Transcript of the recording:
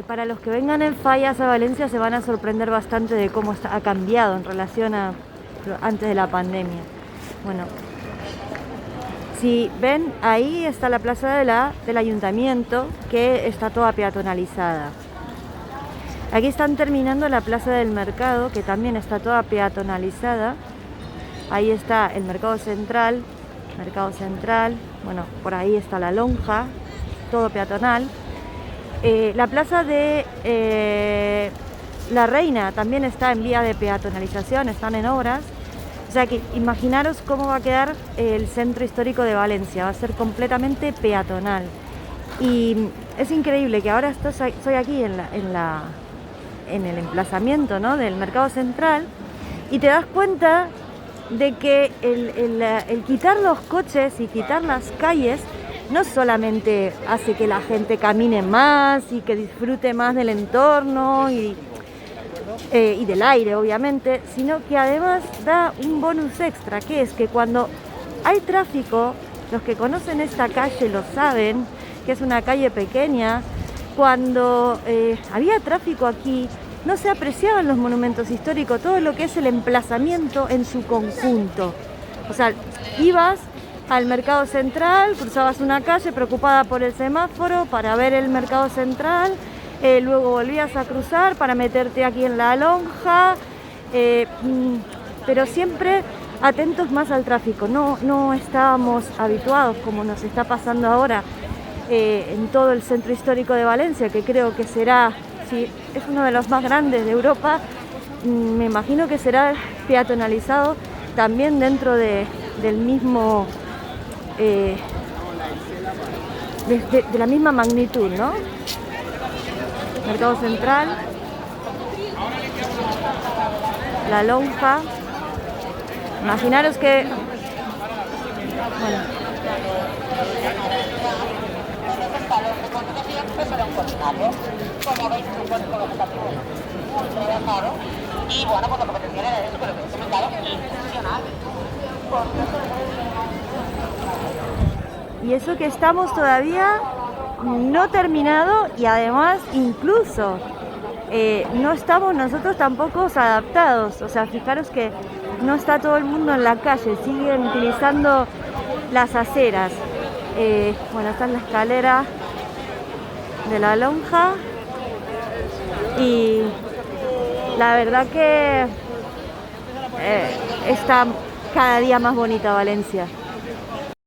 Para los que vengan en Fallas a Valencia se van a sorprender bastante de cómo ha cambiado en relación a antes de la pandemia. Bueno, si ven, ahí está la plaza del ayuntamiento, que está toda peatonalizada. Aquí están terminando la plaza del mercado, que también está toda peatonalizada. Ahí está el mercado central, bueno, por ahí está la lonja, todo peatonal. La plaza de la Reina también está en vía de peatonalización, están en obras. O sea que imaginaros cómo va a quedar el centro histórico de Valencia, va a ser completamente peatonal. Y es increíble que ahora estoy aquí en el emplazamiento, ¿no?, del mercado central, y te das cuenta de que el quitar los coches y quitar las calles no solamente hace que la gente camine más y que disfrute más del entorno y del aire, obviamente, sino que además da un bonus extra, que es que cuando hay tráfico, los que conocen esta calle lo saben, que es una calle pequeña, cuando había tráfico aquí, no se apreciaban los monumentos históricos, todo lo que es el emplazamiento en su conjunto. O sea, ibas al mercado central, cruzabas una calle preocupada por el semáforo para ver el mercado central, luego volvías a cruzar para meterte aquí en la lonja, pero siempre atentos más al tráfico. No estábamos habituados, como nos está pasando ahora en todo el centro histórico de Valencia, que creo que será, si es uno de los más grandes de Europa, me imagino que será peatonalizado también dentro del mismo de la misma magnitud, ¿no? Mercado central, la lonja. Imaginaros que, bueno, y bueno, pues lo que pretendía era eso, pero que es muy caro y funcional. Y eso que estamos todavía no terminado, y además incluso no estamos nosotros tampoco adaptados. O sea, fijaros que no está todo el mundo en la calle, siguen utilizando las aceras. Bueno, esta es la escalera de la lonja y la verdad que está cada día más bonita Valencia.